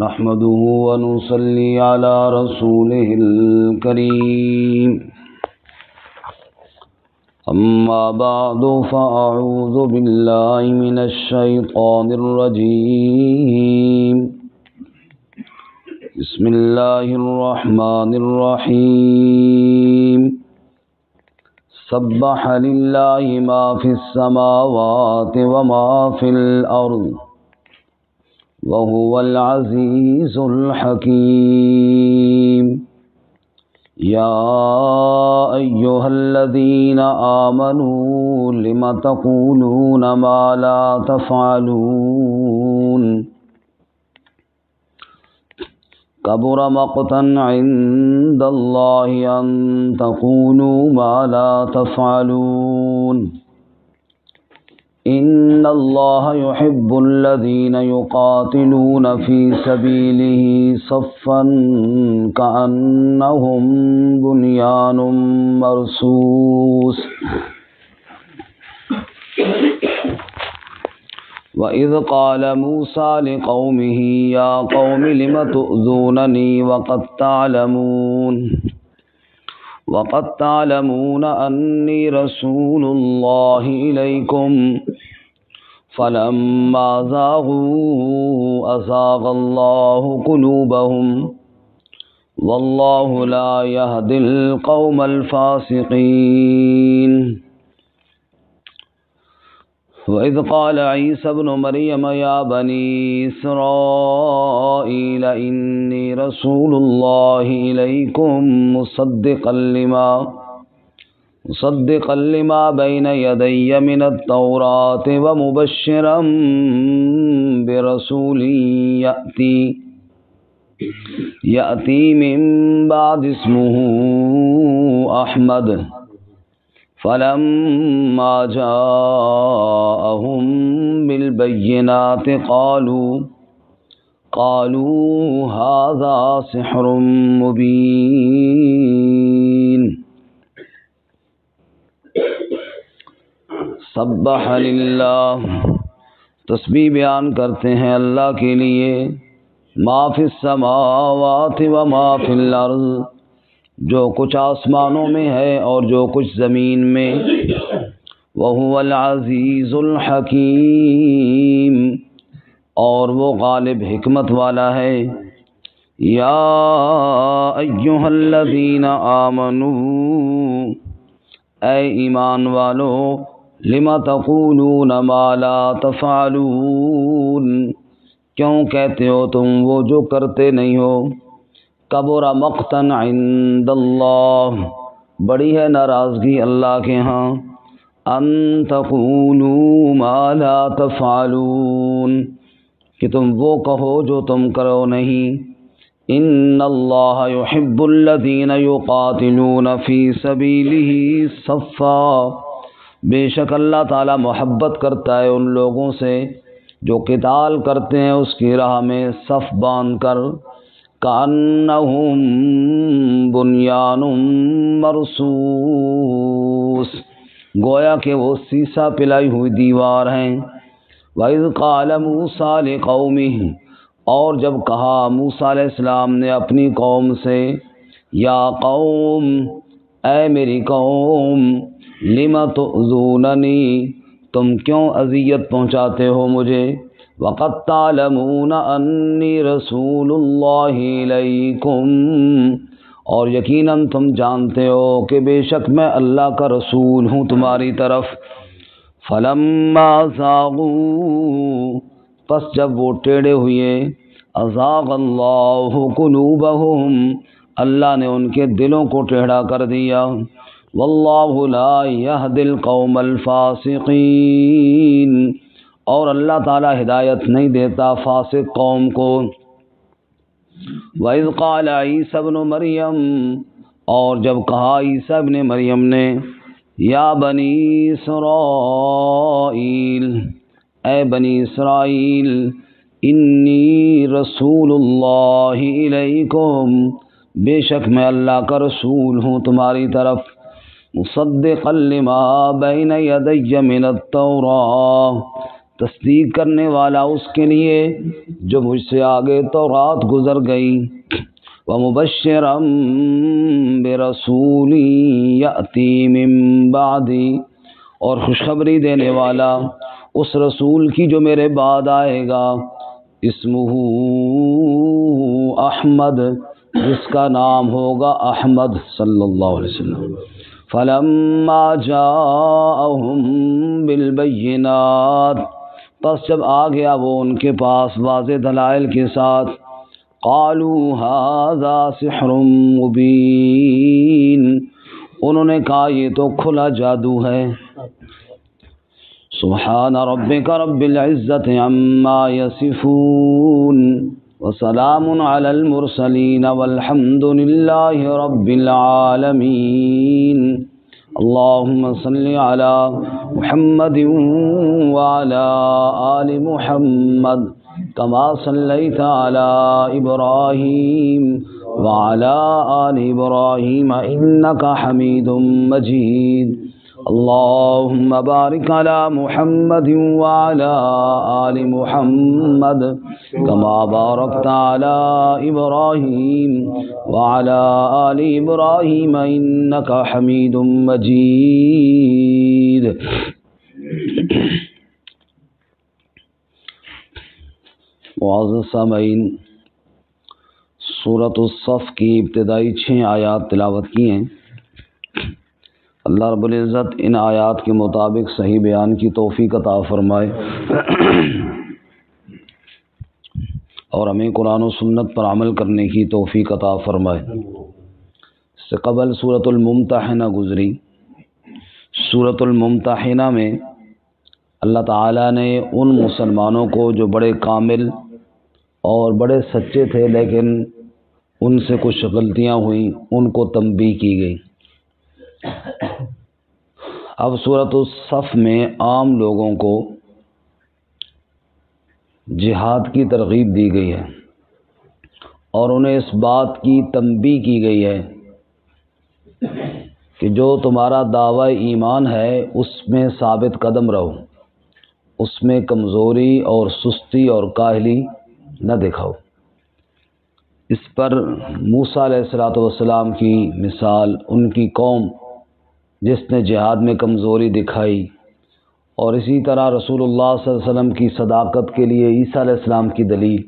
نحمده ونصلي على رسوله الكريم أما بعد فأعوذ بالله من الشيطان الرجيم بسم الله الرحمن الرحيم سبح لله ما في السماوات وما في الأرض وهو العزيز الحكيم يا أيها الذين آمنوا لم تقولون ما لا تفعلون كبر مقتا عند الله أن تقولوا ما لا تفعلون إن الله يحب الذين يقاتلون في سبيله صفا كأنهم بنيان مرصوص وإذ قال موسى لقومه يا قوم لم تؤذونني وقد تعلمون أني رسول الله إليكم فلما زاغوا أزاغ الله قلوبهم والله لا يهدي القوم الفاسقين وإذ قال عيسى ابن مريم يا بني إسرائيل إني رسول الله إليكم مصدقا لما بين يدي من التوراة ومبشرا برسول يأتي من بعد اسمه أحمد فلما جاءهم بالبينات قالوا هذا سحر مبين سبح للہ، تسبیح بیان کرتے ہیں اللہ کے لیے، ما فی السماوات و ما فی الارض، جو کچھ آسمانوں میں ہے اور جو کچھ زمین میں، وَهُوَ الْعَزِيزُ الْحَكِيمُ، اور وہ غالب حکمت والا ہے۔ یا ایہا الذین آمنوا، اے ایمان والو، لم تقولون ما لا تفعلون، کیوں کہتے ہو تم وہ جو کرتے نہیں ہو؟ کبر مقتا عند اللہ، بڑی ہے ناراضگی اللہ کے ہاں، ان تقولوا ما لا تفعلون، کہ تم وہ کہو جو تم کرو نہیں۔ ان اللہ یحب الذین یقاتلون فی سبیلہ صفا، بے شک اللہ تعالی محبت کرتا ہے ان لوگوں سے جو قتال کرتے ہیں اس کی راہ میں صف باندھ کر، کأنہم بنیان مرصوص، گویا کہ وہ سیسا پلائی ہوئی دیوار ہیں۔ وَإِذْ قَالَ مُوسَىٰ لِقَوْمِهِ، اور جب کہا موسیٰ علیہ السلام نے اپنی قوم سے، یا قوم، اے میری قوم، لِمَ تُؤْذُونَنِي، تم کیوں اذیت پہنچاتے ہو مجھے، وَقَدْ تَعْلَمُونَ أَنِّي رَسُولُ اللَّهِ إِلَيْكُمْ، اور یقیناً تم جانتے ہو کہ بے شک میں اللہ کا رسول ہوں تمہاری طرف۔ فَلَمَّا زَاغُوا، پس جب وہ ٹیڑے ہوئے، أَزَاغَ اللَّهُ قُلُوبَهُمْ، اللہ نے ان کے دلوں کو ٹیڑھا کر دیا۔ واللہ لا یہدی القوم الفاسقین، اور اللہ تعالی ہدایت نہیں دیتا فاسق قوم کو۔ وَإِذْ قَالَ عِيسَى ابْنُ مَرْيَمَ، اور جب کہا عیسیٰ ابن مریم نے، یا بنی اسرائیل، اے بنی اسرائیل، انی رسول اللہ الیکم، بے شک میں اللہ کا رسول ہوں تمہاری طرف، مصدقا لما بین یدی من التوراۃ، تصدیق کرنے والا اس کے لیے جو مجھ سے آگے تورات گزر گئی، وَمُبَشِّرًا بِرَسُولٍ يَأْتِي مِن بَعْدِي، اور خوشخبری دینے والا اس رسول کی جو میرے بعد آئے گا، اسمہ احمد، جس کا نام ہوگا احمد صلی اللہ علیہ وسلم۔ فَلَمَّا جَاءَهُم بِالْبَيِّنَاتِ، پس جب آ گیا وہ ان کے پاس واضح دلائل کے ساتھ، قَالُوا هَذَا سِحْرٌ مُبِينٌ، انہوں نے کہا یہ تو کھلا جادو ہے۔ سبحان ربک رب العزت عما یصفون وسلام علی المرسلین والحمد للہ رب العالمین۔ اللہم صل علی محمد وعلی آل محمد کما صلیت علی ابراہیم وعلی آل ابراہیم انک حمید مجید۔ اللہم بارک علی محمد وعلی آل محمد کما بارکت علی ابراہیم وعلی آل ابراہیم انک حمید مجید۔ معزز سامعین، سورۃ الصف کی ابتدائی 6 آیات تلاوت کی ہیں۔ اللہ رب العزت ان آیات کے مطابق صحیح بیان کی توفیق عطا فرمائے اور ہمیں قرآن و سنت پر عمل کرنے کی توفیق عطا فرمائے۔ اس سے قبل سورۃ الممتحنہ گزری۔ سورۃ الممتحنہ میں اللہ تعالیٰ نے ان مسلمانوں کو جو بڑے کامل اور بڑے سچے تھے لیکن ان سے کچھ غلطیاں ہوئیں، ان کو تنبیہ کی گئی۔ اب سورۃ الصف میں عام لوگوں کو جہاد کی ترغیب دی گئی ہے اور انہیں اس بات کی تنبیہ کی گئی ہے کہ جو تمہارا دعوی ایمان ہے اس میں ثابت قدم رہو، اس میں کمزوری اور سستی اور کاہلی نہ دکھاؤ۔ اس پر موسیٰ علیہ السلام کی مثال، ان کی قوم جس نے جہاد میں کمزوری دکھائی، اور اسی طرح رسول اللہ صلی اللہ علیہ وسلم کی صداقت کے لیے عیسیٰ علیہ السلام کی دلیل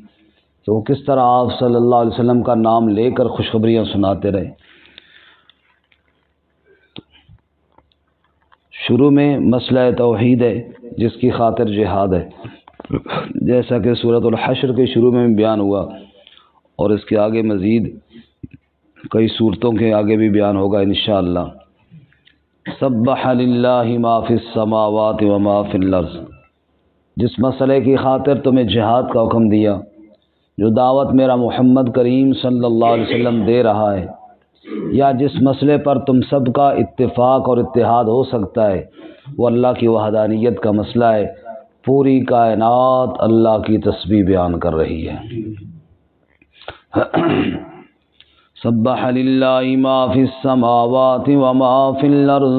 کہ وہ کس طرح آپ صلی اللہ علیہ وسلم کا نام لے کر خوشخبریاں سناتے رہے۔ شروع میں مسئلہ توحید ہے جس کی خاطر جہاد ہے، جیسا کہ سورۃ الحشر کے شروع میں بیان ہوا، اور اس کے آگے مزید کئی صورتوں کے آگے بھی بیان ہوگا انشاءاللہ۔ سبح للہ ما فی السماوات و ما فی الارض، جس مسئلے کی خاطر تمہیں جہاد کا حکم دیا، جو دعوت میرا محمد کریم صلی اللہ علیہ وسلم دے رہا ہے، یا جس مسئلے پر تم سب کا اتفاق اور اتحاد ہو سکتا ہے، وہ اللہ کی وحدانیت کا مسئلہ ہے۔ پوری کائنات اللہ کی تسبیح بیان کر رہی ہے۔ سبح للہ ما فی السماوات و ما فی الارض،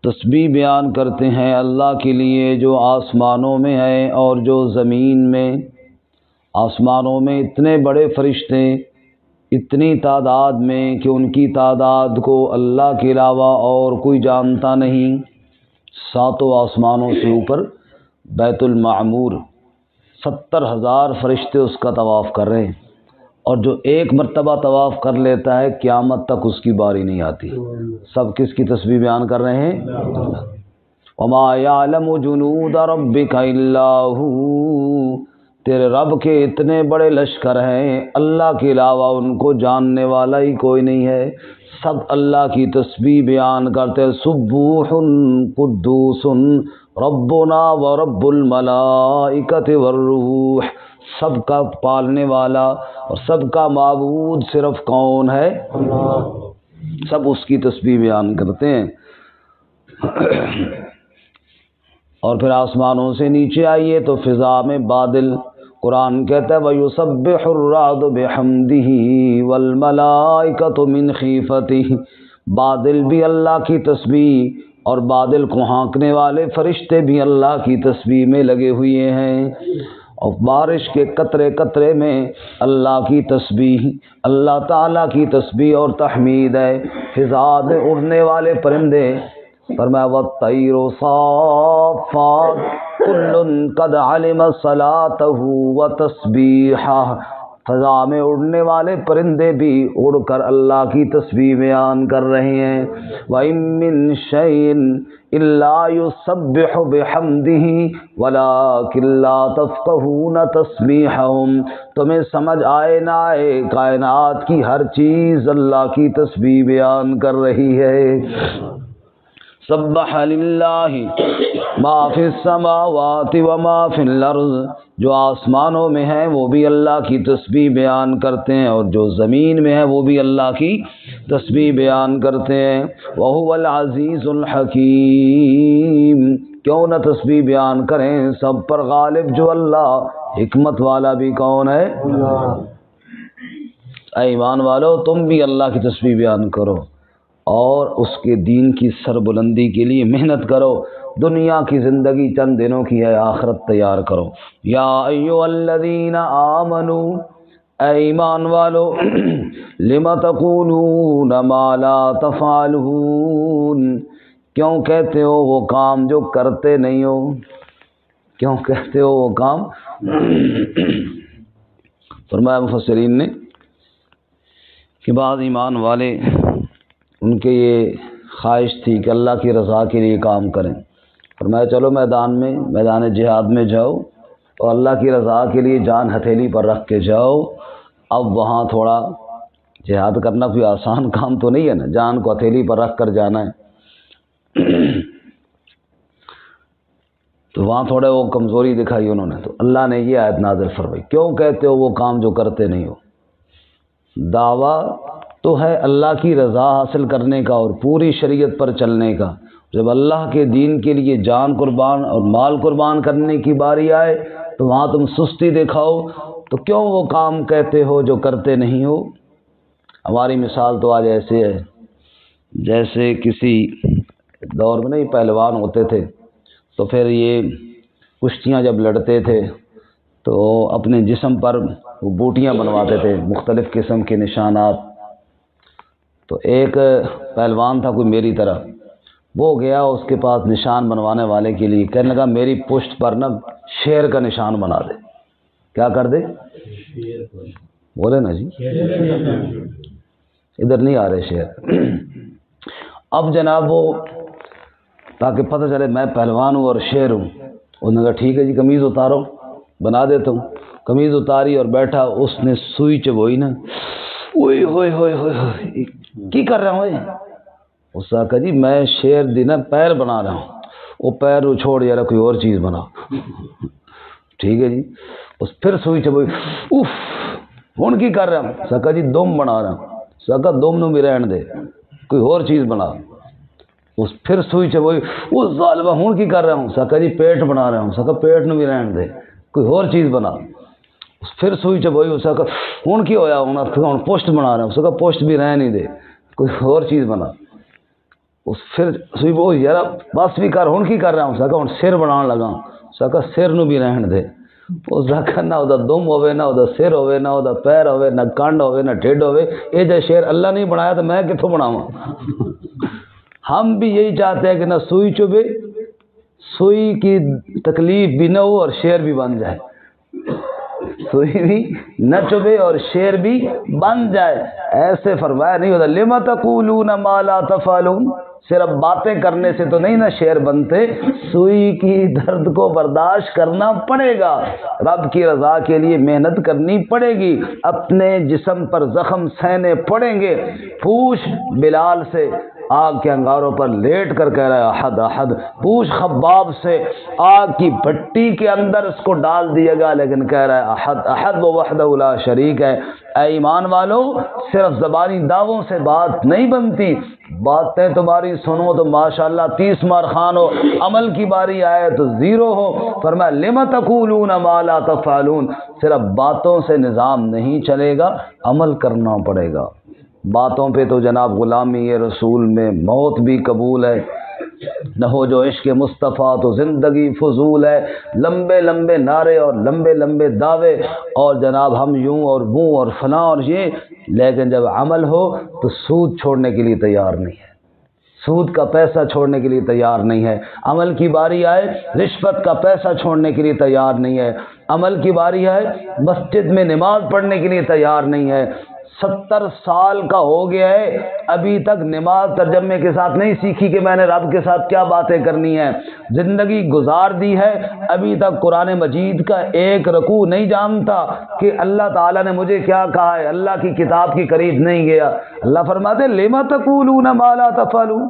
تسبیح بیان کرتے ہیں اللہ کے لیے جو آسمانوں میں ہے اور جو زمین میں۔ آسمانوں میں اتنے بڑے فرشتے، اتنی تعداد میں کہ ان کی تعداد کو اللہ کے علاوہ اور کوئی جانتا نہیں۔ 7 آسمانوں سے اوپر بیت المعمور، 70,000 فرشتے اس کا طواف کر رہے ہیں، اور جو ایک مرتبہ طواف کر لیتا ہے قیامت تک اس کی باری نہیں آتی۔ سب کس کی تسبیح بیان کر رہے ہیں؟ وما یعلم جنود ربک الا ہو، تیرے رب کے اتنے بڑے لشکر ہیں، اللہ کے علاوہ ان کو جاننے والا ہی کوئی نہیں ہے۔ سب اللہ کی تسبیح بیان کرتے ہیں۔ سبوح قدوس ربنا و رب الملائکۃ والروح، سب کا پالنے والا اور سب کا معبود صرف کون ہے؟ سب اس کی تسبیح بیان کرتے ہیں۔ اور پھر آسمانوں سے نیچے آئیے تو فضا میں بادل، قرآن کہتا ہے وَيُسَبِّحُ الرَّعْدُ بِحَمْدِهِ وَالْمَلَائِكَةُ مِنْ خِیفَتِهِ، بادل بھی اللہ کی تسبیح اور بادل کو ہانکنے والے فرشتے بھی اللہ کی تسبیح میں لگے ہوئے ہیں، اور بارش کے قطرے قطرے میں اللہ کی تسبیح، اللہ تعالیٰ کی تسبیح اور تحمید ہے۔ فضا میں اڑنے والے پرندے، فرمایا والطیر صافات کل قد علم صلاته وتسبیحہ، فضا میں اڑنے والے پرندے بھی اڑ کر اللہ کی تسبیح بیان کر رہے ہیں۔ وَإِن مِّن شَيْءٍ إِلَّا يُسَبِّحُ بِحَمْدِهِ وَلَٰكِن لَّا تَفْقَهُونَ تَسْبِيحَهُمْ، تمہیں سمجھ آئے نہ آئے کائنات کی ہر چیز اللہ کی تسبیح بیان کر رہی ہے۔ سبح للہ ما فی السماوات وما فی الارض، جو آسمانوں میں ہیں وہ بھی اللہ کی تسبیح بیان کرتے ہیں، اور جو زمین میں ہے وہ بھی اللہ کی تسبیح بیان کرتے ہیں۔ وہو العزیز الحکیم، کیوں نہ تسبیح بیان کریں، سب پر غالب جو اللہ، حکمت والا بھی کون ہے؟ اے ایمان والو، تم بھی اللہ کی تسبیح بیان کرو اور اس کے دین کی سربلندی کے لیے محنت کرو۔ دنیا کی زندگی چند دنوں کی ہے، آخرت تیار کرو۔ یا ایھا الذین آمنوا، اے ایمان والو، لم تقولون ما لا تفعلون، کیوں کہتے ہو وہ کام جو کرتے نہیں ہو؟ کیوں کہتے ہو وہ کام؟ فرمایا مفسرین نے کہ بعض ایمان والے ان کے یہ خواہش تھی کہ اللہ کی رضا کے لیے کام کریں، فرمایا چلو میدان جہاد میں جاؤ اور اللہ کی رضا کے لیے جان ہتھیلی پر رکھ کے جاؤ۔ اب وہاں تھوڑا جہاد کرنا کوئی آسان کام تو نہیں ہے نا، جان کو ہتھیلی پر رکھ کر جانا ہے، تو وہاں تھوڑے وہ کمزوری دکھائی انہوں نے، تو اللہ نے یہ آیت نازل فرمائی، کیوں کہتے ہو وہ کام جو کرتے نہیں ہو؟ دعویٰ تو ہے اللہ کی رضا حاصل کرنے کا اور پوری شریعت پر چلنے کا، جب اللہ کے دین کے لیے جان قربان اور مال قربان کرنے کی باری آئے تو وہاں تم سستی دکھاؤ، تو کیوں وہ کام کہتے ہو جو کرتے نہیں ہو؟ ہماری مثال تو آج ایسے ہے جیسے کسی دور میں نہیں پہلوان ہوتے تھے، تو پھر یہ کشتیاں جب لڑتے تھے تو اپنے جسم پر وہ بوٹیاں بنواتے تھے، مختلف قسم کے نشانات۔ تو ایک پہلوان تھا کوئی میری طرح، وہ گیا اس کے پاس نشان بنوانے والے کے لیے، کہنے لگا میری پشت پر نا شیر کا نشان بنا دے۔ کیا کر دے؟ بولے نا جی، ادھر نہیں آ رہے شیر۔ اب جناب وہ تاکہ پتہ چلے میں پہلوان ہوں اور شیر ہوں، انہوں نے کہا ٹھیک ہے جی قمیض اتارو، بنا دیتا ہوں۔ قمیض اتاری اور بیٹھا، اس نے سوئی چبوئی نا، اوئے ہوئے ہوئے ہوئے کی کر رہا ہوں؟ اس نے کہا جی میں شیر دی نا پیر بنا رہا ہوں۔ وہ پیر وہ چھوڑ یار کوئی اور چیز بنا۔ ٹھیک ہے جی، اس پھر سوئی چبوئی، اوف ہن کی کر رہا ہوں؟ سکا جی دم بنا رہا ہوں۔ سکا دم نو بھی رہن دے، کوئی اور چیز بنا۔ اس پھر سوئی چبوئی، وہ ظالمہ ہن کی کر رہا ہوں؟ سکا جی پیٹ بنا رہا ہوں۔ سکا پیٹ نو بھی رہن دے، کوئی اور چیز بنا۔ پھر سوئی چبوئی، اس کا ہن کی ہویا؟ ہن پوسٹ بنا رہا ہوں۔ اس کا پوسٹ بھی رہ نہیں دے، کوئی اور چیز بنا۔ اس پھر سوئی بول یار بس بھی کر، ہن کی کر رہا ہوں؟ سکا ہن سر بنان لگا۔ سکا سر نو بھی رہن دے۔ اس کا نہ او دا دم ہوے، نہ او دا سر ہوے، نہ او دا پیر ہوے، نہ کنڈ ہوے، نہ ٹھڈ ہوے، اے جے شیر اللہ نہیں بنایا تو میں کتھوں بناواں؟ ہم بھی یہی چاہتے ہیں کہ نہ سوئی چبھے، سوئی کی تکلیف بھی نہ ہو اور شیر بھی بن جائے، سوئی بھی نہ چبھے اور شیر بھی بن جائے۔ ایسے فرمایا نہیں ہوتا، لما تقولون ما لا تفعلون، صرف باتیں کرنے سے تو نہیں نا شیر بنتے، سوئی کی درد کو برداشت کرنا پڑے گا، رب کی رضا کے لیے محنت کرنی پڑے گی، اپنے جسم پر زخم سہنے پڑیں گے۔ پوچھ بلال سے، آگ کے انگاروں پر لیٹ کر کہہ رہا ہے احد احد۔ پوچھ خباب سے، آگ کی بھٹی کے اندر اس کو ڈال دیے گا لیکن کہہ رہا ہے احد احد و وحدہ لا شریک ہے۔ اے ایمان والو، صرف زبانی دعووں سے بات نہیں بنتی، باتیں تمہاری سنو تو ماشاءاللہ 30 مار خان ہو، عمل کی باری آئے تو زیرو ہو۔ فرمایا لما تقولون ما لا تفعلون، صرف باتوں سے نظام نہیں چلے گا، عمل کرنا پڑے گا۔ باتوں پہ تو جناب غلامی رسول میں موت بھی قبول ہے، نہ ہو جو عشق مصطفیٰ تو زندگی فضول ہے۔ لمبے لمبے نعرے اور لمبے لمبے دعوے اور جناب ہم یوں اور وہ اور فلاں اور یہ، لیکن جب عمل ہو تو سود چھوڑنے کے لیے تیار نہیں ہے، سود کا پیسہ چھوڑنے کے لیے تیار نہیں ہے۔ عمل کی باری آئے رشوت کا پیسہ چھوڑنے کے لیے تیار نہیں ہے۔ عمل کی باری آئے مسجد میں نماز پڑھنے کے لیے تیار نہیں ہے۔ 70 سال کا ہو گیا ہے، ابھی تک نماز ترجمے کے ساتھ نہیں سیکھی کہ میں نے رب کے ساتھ کیا باتیں کرنی ہے۔ زندگی گزار دی ہے، ابھی تک قرآن مجید کا ایک رکوع نہیں جانتا کہ اللہ تعالیٰ نے مجھے کیا کہا ہے، اللہ کی کتاب کے قریب نہیں گیا۔ اللہ فرماتے لما تقولون ما لا تفعلون،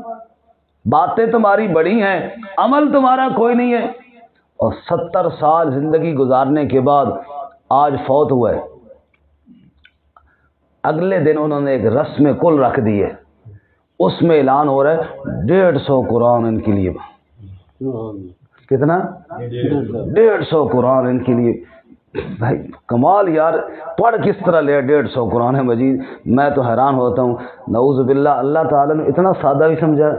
باتیں تمہاری بڑی ہیں، عمل تمہارا کوئی نہیں ہے۔ اور 70 سال زندگی گزارنے کے بعد آج فوت ہوا ہے، اگلے دن انہوں نے ایک رسم کل رکھ دی ہے، اس میں اعلان ہو رہا ہے 150 قرآن ان کے لیے۔ کتنا؟ 150 قرآن ان کے لیے۔ بھائی کمال یار، پڑھ کس طرح لے 150 قرآن مجید؟ میں تو حیران ہوتا ہوں، نعوذ باللہ، اللہ تعالیٰ نے اتنا سادہ بھی سمجھا۔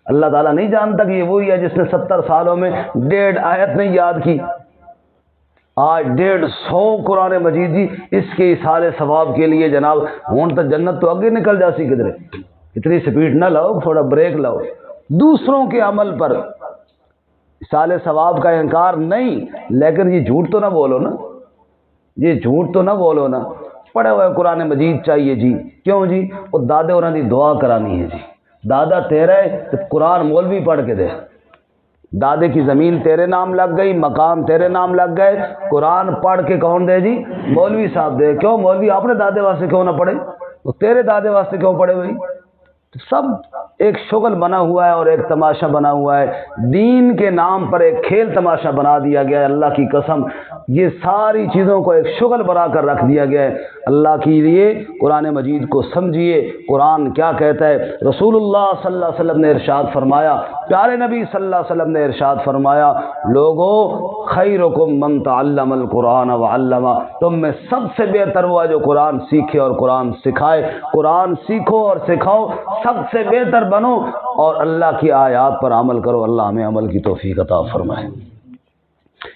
اللہ تعالیٰ نہیں جانتا کہ یہ وہی ہے جس نے 70 سالوں میں 1.5 آیت نہیں یاد کی؟ آج 150 قرآن مجید جی، اس کے اصال ثواب کے لیے جناب ہون تو جنت تو آگے نکل جاسی کدھر۔ اتنی سپیڈ نہ لاؤ، تھوڑا بریک لاؤ۔ دوسروں کے عمل پر اصال ثواب کا انکار نہیں، لیکن یہ جھوٹ تو نہ بولو نا، یہ جھوٹ تو نہ بولو نا۔ پڑھے ہوئے قرآن مجید چاہیے جی، کیوں جی؟ وہ دادے انہوں نے دعا کرانی ہے جی، دادا تیرا ہے تو قرآن مولوی پڑھ کے دے، دادے کی زمین تیرے نام لگ گئی، مقام تیرے نام لگ گئے، قرآن پڑھ کے کون دے جی؟ مولوی صاحب دے۔ کیوں مولوی اپنے دادے واسطے کیوں نہ پڑھے؟ وہ تیرے دادے واسطے کیوں پڑھے بھائی؟ سب ایک شغل بنا ہوا ہے اور ایک تماشا بنا ہوا ہے، دین کے نام پر ایک کھیل تماشا بنا دیا گیا ہے۔ اللہ کی قسم یہ ساری چیزوں کو ایک شغل بنا کر رکھ دیا گیا ہے۔ اللہ کے لیے قرآن مجید کو سمجھیے، قرآن کیا کہتا ہے۔ رسول اللہ صلی اللہ علیہ وسلم نے ارشاد فرمایا، پیارے نبی صلی اللہ علیہ وسلم نے ارشاد فرمایا، لوگوں خیرکم من تعلم القرآن وعلمہ، تم میں سب سے بہتر وہ ہے جو قرآن سیکھے اور قرآن سکھائے۔ قرآن سیکھو اور سکھاؤ، سب سے بہتر بنو اور اللہ کی آیات پر عمل کرو۔ اللہ ہمیں عمل کی توفیق عطا فرمائے۔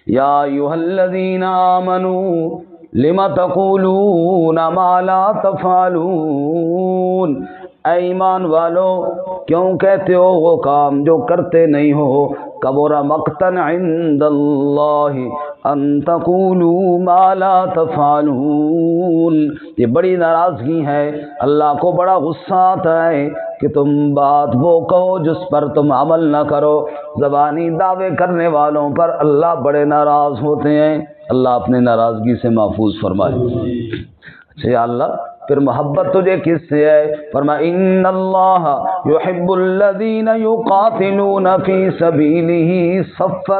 یا ایھا الذین آمنوا لم تقولون ما لا تفعلون، اے ایمان والو کیوں کہتے ہو وہ کام جو کرتے نہیں ہو؟ کبر مقتا عند اللہ ان تقولوا ما لا تفعلون، یہ بڑی ناراضگی ہے، اللہ کو بڑا غصہ آتا ہے کہ تم بات وہ کہو جس پر تم عمل نہ کرو۔ زبانی دعوے کرنے والوں پر اللہ بڑے ناراض ہوتے ہیں، اللہ اپنے ناراضگی سے محفوظ فرمائے۔ اچھا یا اللہ پھر محبت تجھے کس سے ہے؟ فرمایا ان اللہ یحب الذین یقاتلون فی سبیلہ صفا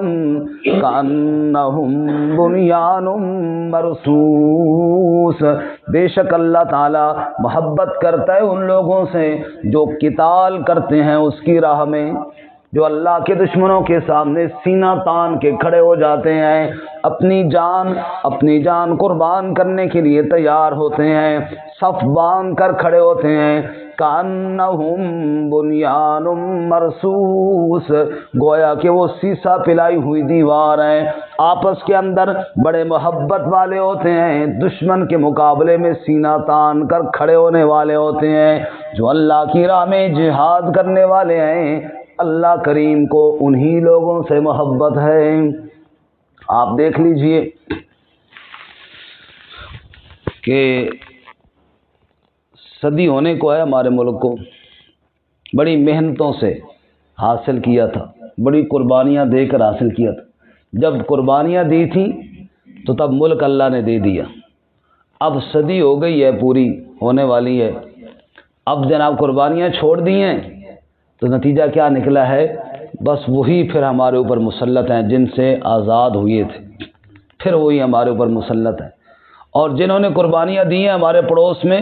کانہم بنیان مرصوص، بے شک اللہ تعالی محبت کرتا ہے ان لوگوں سے جو قتال کرتے ہیں اس کی راہ میں، جو اللہ کے دشمنوں کے سامنے سینہ تان کے کھڑے ہو جاتے ہیں، اپنی جان قربان کرنے کے لیے تیار ہوتے ہیں، صف باندھ کر کھڑے ہوتے ہیں۔ کأنہم بنیان مرصوص، گویا کہ وہ سیسا پلائی ہوئی دیوار ہیں، آپس کے اندر بڑے محبت والے ہوتے ہیں، دشمن کے مقابلے میں سینہ تان کر کھڑے ہونے والے ہوتے ہیں، جو اللہ کی راہ میں جہاد کرنے والے ہیں۔ اللہ کریم کو انہی لوگوں سے محبت ہے۔ آپ دیکھ لیجئے کہ صدی ہونے کو ہے ہمارے ملک کو، بڑی محنتوں سے حاصل کیا تھا، بڑی قربانیاں دے کر حاصل کیا تھا۔ جب قربانیاں دی تھیں تو تب ملک اللہ نے دے دیا، اب صدی ہو گئی ہے، پوری ہونے والی ہے، اب جناب قربانیاں چھوڑ دی ہیں تو نتیجہ کیا نکلا ہے؟ بس وہی پھر ہمارے اوپر مسلط ہیں جن سے آزاد ہوئے تھے، پھر وہی ہمارے اوپر مسلط ہیں۔ اور جنہوں نے قربانیاں دی ہیں ہمارے پڑوس میں،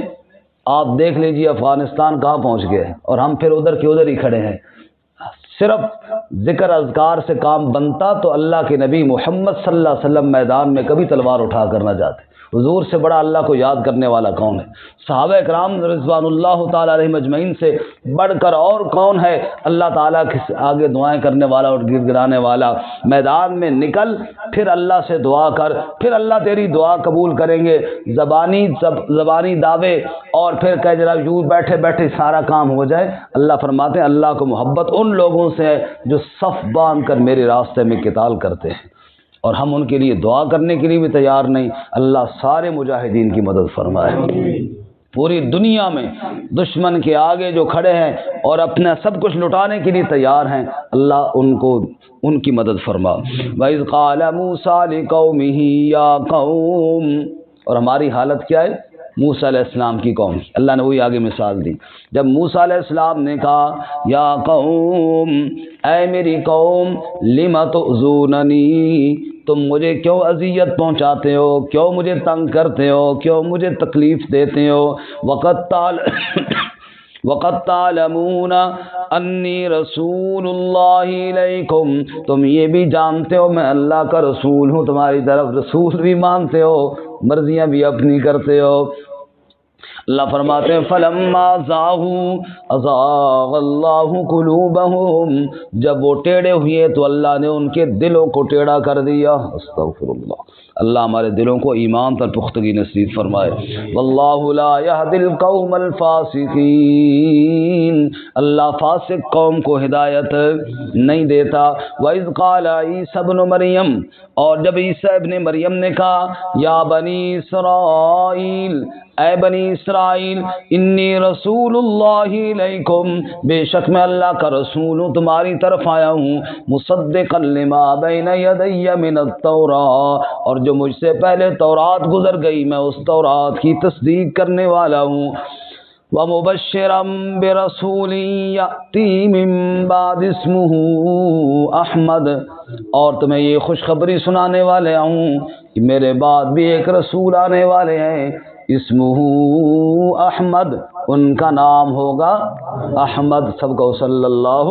آپ دیکھ لیجیے افغانستان کہاں پہنچ گئے، اور ہم پھر ادھر کے ادھر ہی کھڑے ہیں۔ صرف ذکر اذکار سے کام بنتا تو اللہ کے نبی محمد صلی اللہ علیہ وسلم میدان میں کبھی تلوار اٹھا کر نہ جاتے، حضور سے بڑا اللہ کو یاد کرنے والا کون ہے؟ صحابہ کرام رضوان اللہ تعالیٰ علیہم اجمعین سے بڑھ کر اور کون ہے اللہ تعالیٰ کے آگے دعائیں کرنے والا اور گر گرانے والا؟ میدان میں نکل، پھر اللہ سے دعا کر، پھر اللہ تیری دعا قبول کریں گے۔ زبانی دعوے اور پھر کہ جناب یوں بیٹھے بیٹھے سارا کام ہو جائے۔ اللہ فرماتے ہیں اللہ کو محبت ان لوگوں سے ہے جو صف باندھ کر میرے راستے میں قتال کرتے ہیں، اور ہم ان کے لیے دعا کرنے کے لیے بھی تیار نہیں۔ اللہ سارے مجاہدین کی مدد فرمائے۔ پوری دنیا میں دشمن کے آگے جو کھڑے ہیں اور اپنا سب کچھ لٹانے کے لیے تیار ہیں، اللہ ان کی مدد فرما۔ وَإِذْ قَالَ مُوسَىٰ لِقَوْمِهِ يَا قَوْمِ، اور ہماری حالت کیا ہے؟ موسیٰ علیہ السلام کی قوم، اللہ نے وہی آگے مثال دی۔ جب موسیٰ علیہ السلام نے کہا یا قوم، اے میری قوم، لم تؤذوننی، تم مجھے کیوں اذیت پہنچاتے ہو، کیوں مجھے تنگ کرتے ہو، کیوں مجھے تکلیف دیتے ہو؟ وَقَدْ تَعْلَمُونَ أَنِّي رَسُولُ اللَّهِ إِلَيْكُمْ، تم یہ بھی جانتے ہو میں اللہ کا رسول ہوں تمہاری طرف، رسول بھی مانتے ہو، مرضیاں بھی اپنی کرتے ہو۔ اللہ فرماتے ہیں فَلَمَّا زَاغُوا أَزَاغَ اللَّهُ قُلُوبَهُمْ، جب وہ ٹیڑھے ہوئے تو اللہ نے ان کے دلوں کو ٹیڑھا کر دیا۔ استغفر اللہ، اللہ ہمارے دلوں کو ایمان پر پختگی نصیب فرمائے۔ وَاللَّهُ لَا يَهْدِي الْقَوْمَ الْفَاسِقِينَ، اللہ فاسق قوم کو ہدایت نہیں دیتا۔ وَإِذْ قَالَ عِيسَى ابْنُ مَرْيَمَ، اور جب عیسیٰ ابن مریم نے کہا یا بنی اسرائیل، اے بنی اسرائیل، انی رسول اللہ علیکم، بے شک میں اللہ کا رسول ہوں تمہاری طرف آیا ہوں، مصدقا لما بین یدی من التوراۃ، اور جو مجھ سے پہلے تورات گزر گئی میں اس تورات کی تصدیق کرنے والا ہوں، ومبشرا برسول یأتی من بعد اسمہ احمد، اور تمہیں یہ خوشخبری سنانے والے ہوں کہ میرے بعد بھی ایک رسول آنے والے ہیں، اسمہ احمد، ان کا نام ہوگا احمد۔ سب کو صلی اللہ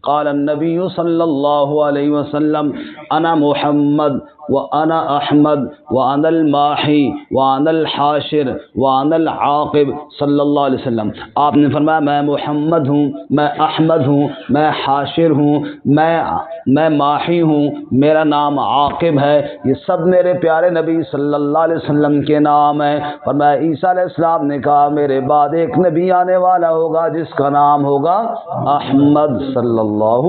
قال النبی صلی اللہ علیہ وسلم انا محمد وانا احمد وانا الماحی وانا الحاشر وانا العاقب، صلی اللہ علیہ وسلم۔ آپ نے فرمایا میں محمد ہوں، میں احمد ہوں، میں حاشر ہوں، میں ماحی ہوں، میرا نام عاقب ہے، یہ سب میرے پیارے نبی صلی اللہ علیہ وسلم کے نام ہیں۔ فرمایا عیسیٰ علیہ السلام نے کہا میرے بعد ایک نبی آنے والا ہوگا جس کا نام ہوگا احمد، صلی اللہ۔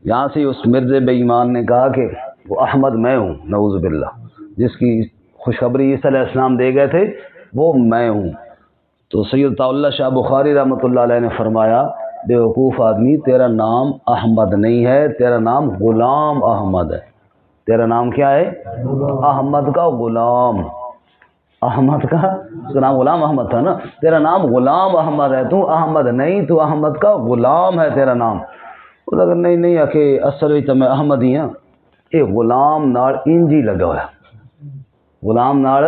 یہاں سے اس مرد بے ایمان نے کہا کہ وہ احمد میں ہوں، نعوذ باللہ، جس کی خوشخبری عیسیٰ علیہ السلام دے گئے تھے وہ میں ہوں۔ تو سید عطا اللہ شاہ بخاری رحمۃ اللہ علیہ نے فرمایا بے وقوف آدمی، تیرا نام احمد نہیں ہے، تیرا نام غلام احمد ہے۔ تیرا نام کیا ہے؟ احمد کا غلام، احمد کا، اس کا نام غلام احمد تھا نا، تیرا نام غلام احمد ہے، تو احمد نہیں، تو احمد کا غلام ہے تیرا نام۔ وہ اگر نہیں آکے اصل ہی تو میں احمد ہی ہاں، یہ غلام نال انجی لگا ہوا، غلام نال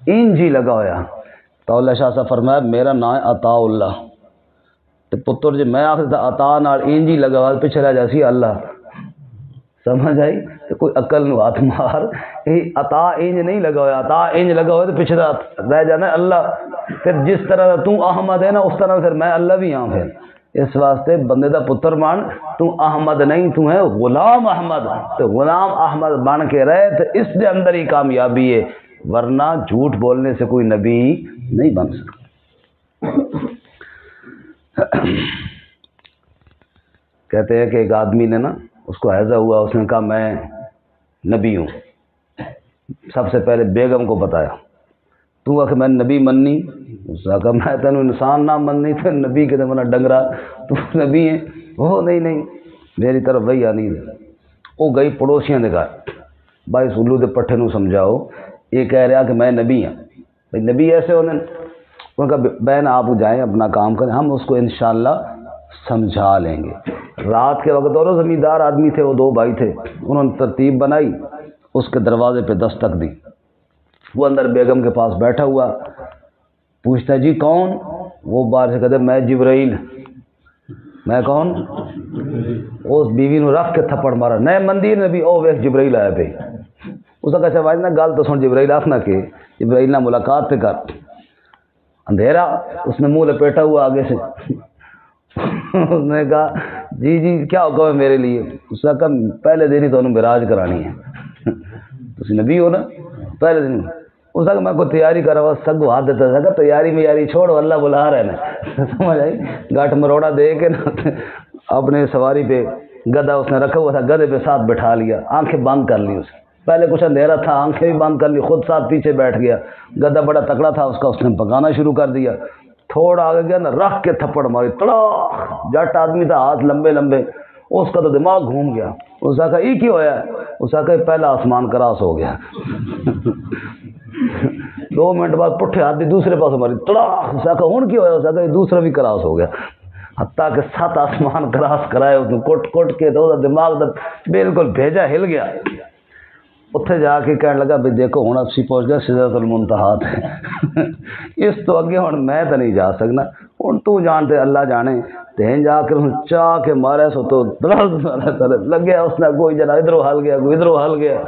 انجی لگا ہوا۔ تو اللہ شاہ صاحب فرمایا میرا نام ہے عطا اللہ، تو پتر جی میں آخر تھا عطا نال انجی لگا ہوا پیچھے رہ جاسی اللہ، سمجھ آئی؟ تو کوئی عقل نو ہاتھ مار، عطا انج نہیں لگا ہوا، عطا انج لگا ہوا تو پیچھے رہ جانا اللہ۔ پھر جس طرح تو احمد ہے نا اس طرح پھر میں اللہ بھی ہوں۔ پھر اس واسطے بندے دا پتر مان، تو احمد نہیں، تو ہے غلام احمد، تو غلام احمد بن کے رہے تو اس دے اندر ہی کامیابی ہے، ورنہ جھوٹ بولنے سے کوئی نبی نہیں بن سکتا۔ کہتے ہیں کہ ایک آدمی نے نا، اس کو حیضہ ہوا، اس نے کہا میں نبی ہوں، سب سے پہلے بیگم کو بتایا، تو کہ میں نبی مننی، اس نے کہا میں تینوں انسان نہ مننی تو نبی کے منا ڈنگرا تو نبی ہیں، وہ نہیں میری طرف وہی آنی ہے۔ وہ گئی پڑوسیاں نے کہا بھائی سلو دے پٹھے نو سمجھاؤ، یہ کہہ رہا کہ میں نبی ہوں، بھائی نبی ایسے ہونے، انہوں نے کہا بہن آپ جائیں اپنا کام کریں، ہم اس کو انشاءاللہ سمجھا لیں گے۔ رات کے وقت اور زمیندار آدمی تھے، وہ دو بھائی تھے، انہوں نے ترتیب بنائی، اس کے دروازے پہ دستک دی، وہ اندر بیگم کے پاس بیٹھا ہوا، پوچھتا جی کون؟ وہ باہر سے کہتے میں جبرائیل۔ میں کون؟ اس بیوی نو رکھ کے تھپڑ مارا، نئے مندر نبی او ویخ جبرائیل آیا پہ، اس کا اچھا واجد نا گل تو سن جبرائیل آخنا کہ جبرائیل نہ ملاقات تے کر. اندھیرا اس نے منہ لپیٹا ہوا آگے سے. اس نے کہا جی جی کیا حکم ہے میرے لیے؟ اس نے کہا پہلے دن ہی تو انہوں معراج کرانی ہے. تسی نبی ہو نا، پہلے دن. اس نے کہا میں کوئی تیاری کرا ہوا سگو ہاتھ دیتا تھا کہ تیاری میں یاری چھوڑو اللہ بلا رہے نا. سمجھ آئی؟ گاٹھ مروڑا دے کے نا اپنے سواری پہ گدا اس نے رکھا ہوا تھا، گدے پہ ساتھ بٹھا لیا، آنکھیں بند کر لی. اس پہلے کچھ اندھیرا تھا، آنکھیں بھی بند کر لی، خود ساتھ پیچھے بیٹھ گیا. گدا بڑا تکڑا تھا اس کا، اس نے پکانا شروع کر دیا. تھوڑا آگے گیا نا، رکھ کے تھپڑ ماری، تڑا. جٹ آدمی تھا، ہاتھ لمبے لمبے، اس کا تو دماغ گھوم گیا. اس نے کہا یہ کیا ہوا ہے؟ اس نے کہا پہلا آسمان کراس ہو گیا. 2 منٹ بعد پٹھے ہاتھ دی دوسرے پاس ماری، تڑا. اس نے کہا ہوں کیا ہوا؟ اس نے کہا دوسرا بھی کراس ہو گیا. حتیٰ کہ 7 آسمان کراس کرائے اس نے کٹ کٹ کے، تو دماغ دا بالکل بھیجا ہل گیا. اتنے جا کے کہنے لگا بھی دیکھو ہوں اسی پہنچ گیا سدرۃ المنتہا تے. اس تو اگے ہوں میں تو نہیں جا سکنا، ہوں تو جانتے اللہ جانے. تین جا کے چاہ کے مارے سو تو لگیا اس نے، کوئی جنا ادھروں ہل گیا، کوئی ادھروں ہل گیا،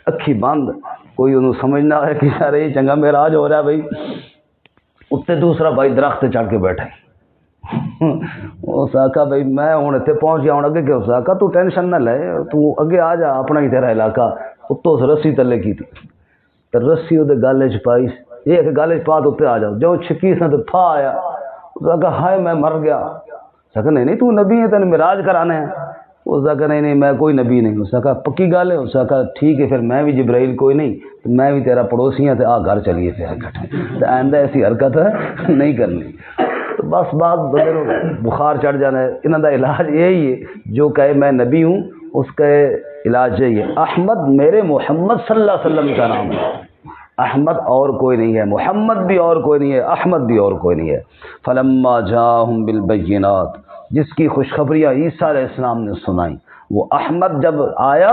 اکھی بند. کوئی انہوں سمجھنا ہے کہ یار یہ چنگا معراج ہو رہا ہے بھائی. اتنے دوسرا بھائی درخت تے چڑھ کے بیٹھے. اس آخا بھائی میں ہوں اتنے پہنچ گیا، ہوں اگے کیا؟ اس آخا تو ٹینشن نہ لے، تو اگے آ جا، اپنا ہی تیرا علاقہ. اتوں سے رسی تلے کی تھی، تو رسی وہ گل چ پائی، یہ کہ گل چ پا تو اتنے آ جاؤ. جو چھکی اس نے تو تھا آیا. اس آخا ہائے میں مر گیا. اس آخا نہیں نہیں تو نبی ہے، تین معراج کرانا ہے. اس آخا نہیں نہیں میں کوئی نبی نہیں. اس آخا پکی گل ہے؟ اس آخا ٹھیک ہے پھر میں بھی جبرائیل کوئی نہیں، تو میں بھی تیرا پڑوسی ہوں، تو آ گھر چلیے پھر کٹھے. تو آئندہ ایسی حرکت نہیں کرنی. تو بس بات بخار چڑھ جانا ہے. انہوں کا علاج یہی ہے، جو کہے میں نبی ہوں اس کا علاج یہی ہے. احمد میرے محمد صلی اللہ علیہ وسلم کا نام ہے. احمد اور کوئی نہیں ہے، محمد بھی اور کوئی نہیں ہے، احمد بھی اور کوئی نہیں ہے. فلما جاءہم بالبینات، جس کی خوشخبریاں عیسیٰ علیہ السلام نے سنائی، وہ احمد جب آیا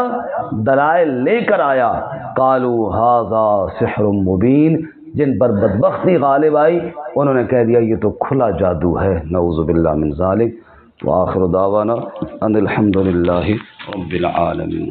دلائل لے کر آیا، قالوا ھذا سحر مبین، جن پر بدبختی غالب آئی انہوں نے کہہ دیا یہ تو کھلا جادو ہے. نعوذ باللہ من ذالک. وآخر دعوانا ان الحمد للہ رب العالمین.